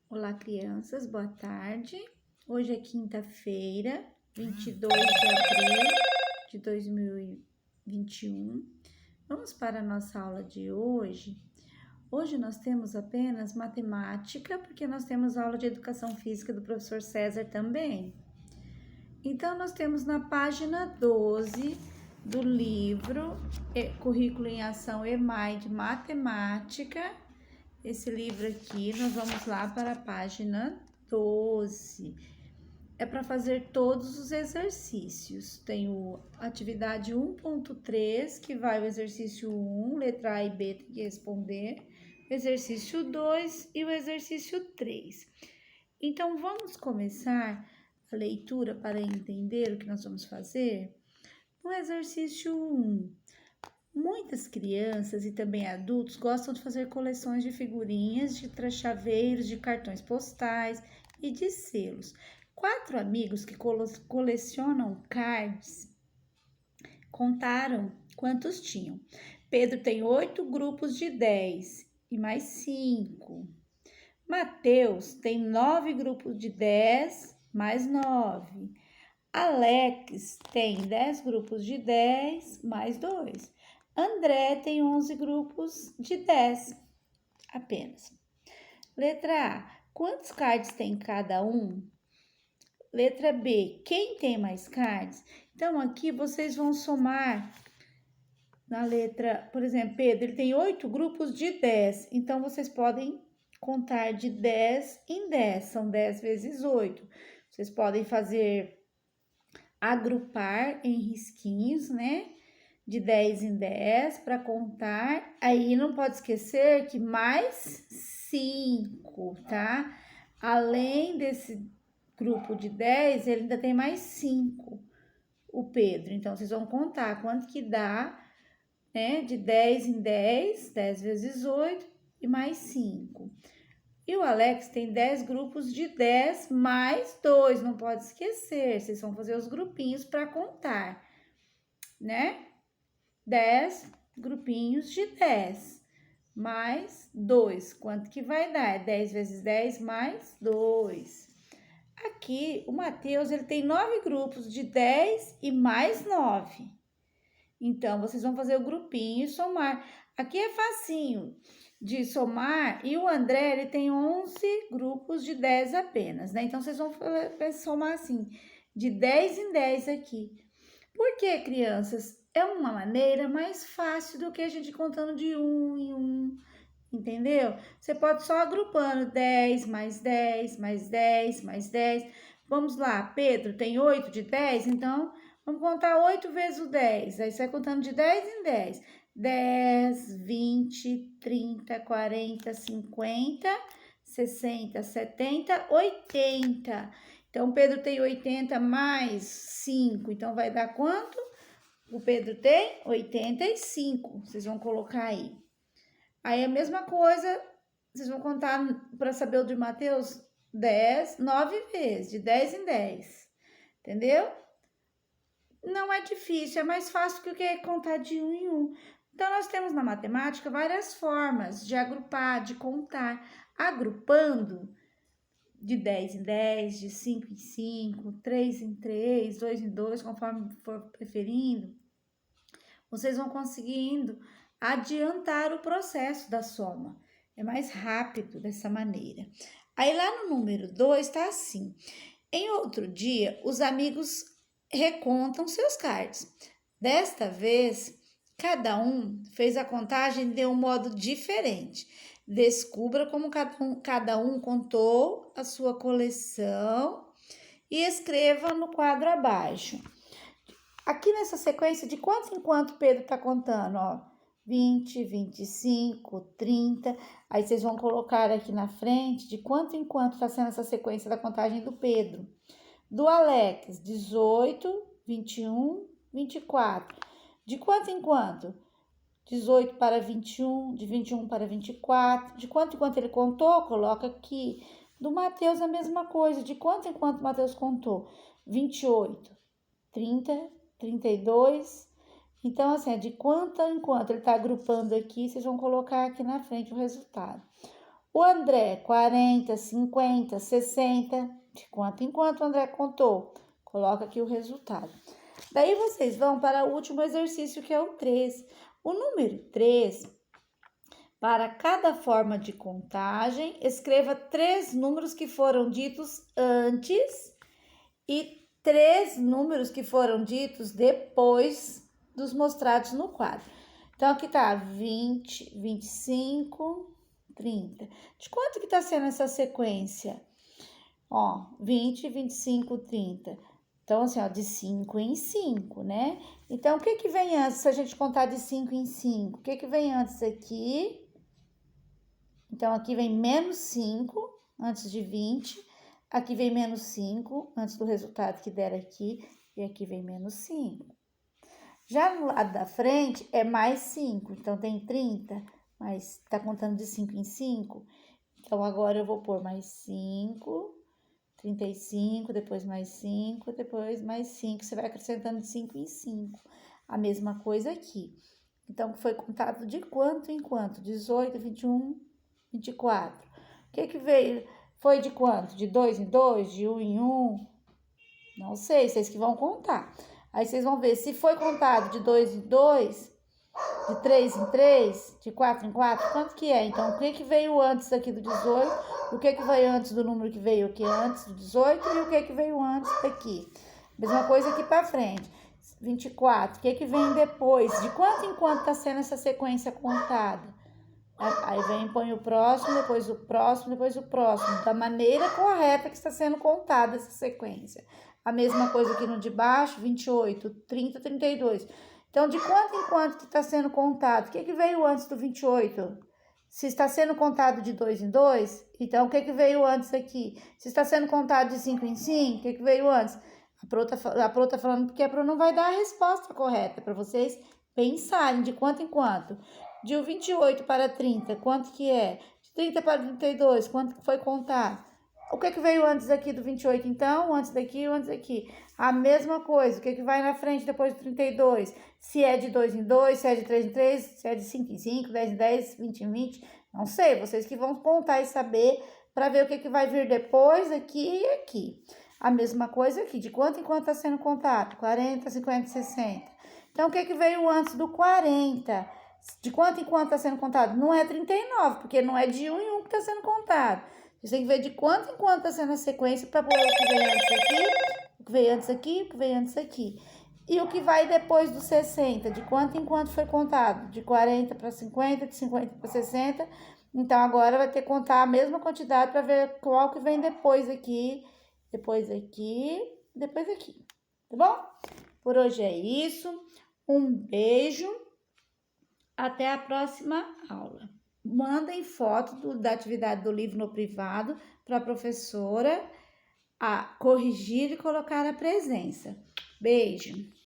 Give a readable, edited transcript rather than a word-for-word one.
Olá, crianças, boa tarde. Hoje é quinta-feira, 22 de abril de 2021. Vamos para a nossa aula de hoje. Hoje nós temos apenas matemática, porque nós temos aula de educação física do professor César também. Então, nós temos na página 12 do livro Currículo em Ação EMAI de Matemática. Esse livro aqui, nós vamos lá para a página 12. É para fazer todos os exercícios. Tem a atividade 1.3, que vai o exercício 1, letra A e B tem que responder, o exercício 2 e o exercício 3. Então, vamos começar a leitura para entender o que nós vamos fazer? No exercício 1, muitas crianças e também adultos gostam de fazer coleções de figurinhas, de chaveiros, de cartões postais e de selos. 4 amigos que colecionam cards contaram quantos tinham. Pedro tem 8 grupos de 10 e mais 5. Mateus tem 9 grupos de 10 mais 9. Alex tem 10 grupos de 10 mais 2. André tem 11 grupos de 10 apenas. Letra A. Quantos cards tem cada um? Letra B. Quem tem mais cards? Então, aqui vocês vão somar na letra, por exemplo, Pedro, ele tem 8 grupos de 10. Então, vocês podem contar de 10 em 10. São 10 vezes 8. Vocês podem agrupar em risquinhos, né? De 10 em 10 para contar. Aí não pode esquecer que mais 5, tá? Além desse grupo de 10, ele ainda tem mais 5, o Pedro. Então, vocês vão contar quanto que dá, né? De 10 em 10, 10 vezes 8 e mais 5. E o Alex tem 10 grupos de 10 mais 2, não pode esquecer. Vocês vão fazer os grupinhos para contar, né? 10 grupinhos de 10 mais 2. Quanto que vai dar? É 10 vezes 10 mais 2. Aqui, o Mateus, ele tem 9 grupos de 10 e mais 9. Então, vocês vão fazer o grupinho e somar. Aqui é facinho de somar, e o André, ele tem 11 grupos de 10 apenas, né? Então, vocês vão somar assim, de 10 em 10 aqui. Por que, crianças? É uma maneira mais fácil do que a gente contando de 1 em 1, entendeu? Você pode só agrupando 10 mais 10 mais 10 mais 10. Vamos lá, Pedro tem 8 de 10, então vamos contar 8 vezes o 10. Aí você vai contando de 10 em 10. 10, 20, 30, 40, 50, 60, 70, 80. Então, Pedro tem 80 mais 5. Então, vai dar quanto? O Pedro tem 85. Vocês vão colocar aí. Aí, a mesma coisa, vocês vão contar para saber o de Mateus 10, 9 vezes, de 10 em 10. Entendeu? Não é difícil, é mais fácil do que contar de 1 em 1. Então, nós temos na matemática várias formas de agrupar, de contar. Agrupando de 10 em 10, de 5 em 5, 3 em 3, 2 em 2, conforme for preferindo, vocês vão conseguindo adiantar o processo da soma. É mais rápido dessa maneira. Aí lá no número 2 está assim. Em outro dia, os amigos recontam seus cards. Desta vez, cada um fez a contagem de um modo diferente. Descubra como cada um contou a sua coleção e escreva no quadro abaixo. Aqui nessa sequência, de quanto em quanto Pedro está contando, ó, 20, 25, 30. Aí vocês vão colocar aqui na frente de quanto em quanto está sendo essa sequência da contagem do Pedro. Do Alex, 18, 21, 24. De quanto em quanto? 18 para 21, de 21 para 24. De quanto em quanto ele contou? Coloca aqui. Do Mateus, a mesma coisa. De quanto em quanto Mateus contou? 28, 30, 32. Então, assim, é de quanto em quanto ele está agrupando aqui, vocês vão colocar aqui na frente o resultado. O André, 40, 50, 60. De quanto em quanto o André contou? Coloca aqui o resultado. Daí vocês vão para o último exercício, que é o 3. O número 3, para cada forma de contagem, escreva 3 números que foram ditos antes e 3 números que foram ditos depois dos mostrados no quadro. Então, aqui tá 20, 25, 30. De quanto que tá sendo essa sequência? Ó, 20, 25, 30. Então, assim, ó, de 5 em 5, né? Então, o que que vem antes, se a gente contar de 5 em 5? O que que vem antes aqui? Então, aqui vem menos 5 antes de 20. Aqui vem menos 5 antes do resultado que der aqui. E aqui vem menos 5. Já no lado da frente é mais 5. Então, tem 30, mas tá contando de 5 em 5. Então, agora eu vou pôr mais 5, 35, depois mais 5, depois mais 5. Você vai acrescentando de 5 em 5. A mesma coisa aqui. Então, foi contado de quanto em quanto? 18, 21, 24. O que que veio? Foi de quanto? De 2 em 2? De 1 em 1? Não sei, vocês que vão contar. Aí vocês vão ver se foi contado de 2 em 2, de 3 em 3, de 4 em 4, quanto que é? Então, o que que veio antes aqui do 18? O que que veio antes do número que veio aqui antes do 18? E o que que veio antes daqui? Mesma coisa aqui para frente. 24, o que que vem depois? De quanto em quanto está sendo essa sequência contada? Aí vem, põe o próximo, depois o próximo, depois o próximo, da maneira correta que está sendo contada essa sequência. A mesma coisa aqui no de baixo, 28, 30, 32. Então, de quanto em quanto que está sendo contado? O que que veio antes do 28? Se está sendo contado de 2 em 2, então o que que veio antes aqui? Se está sendo contado de 5 em 5, o que que veio antes? A Pro tá falando porque a Pro não vai dar a resposta correta, para vocês pensarem de quanto em quanto. De 28 para 30, quanto que é? De 30 para 32, quanto que foi contado? O que que veio antes aqui do 28, então? Antes daqui ou antes daqui? A mesma coisa. O que que vai na frente depois do 32? Se é de 2 em 2, se é de 3 em 3, se é de 5 em 5, 10 em 10, 20 em 20. Não sei, vocês que vão contar e saber para ver o que que vai vir depois aqui e aqui. A mesma coisa aqui. De quanto em quanto está sendo contado? 40, 50, 60. Então, o que que veio antes do 40? De quanto em quanto está sendo contado? Não é 39, porque não é de 1 em 1 que está sendo contado. Você tem que ver de quanto em quanto está sendo a sequência para pôr o que veio antes aqui, o que veio antes aqui, o que veio antes aqui. E o que vai depois dos 60, de quanto em quanto foi contado? De 40 para 50, de 50 para 60. Então, agora vai ter que contar a mesma quantidade para ver qual que vem depois aqui, depois aqui, depois aqui. Tá bom? Por hoje é isso. Um beijo. Até a próxima aula. Mandem foto da atividade do livro no privado para a professora corrigir e colocar a presença. Beijo!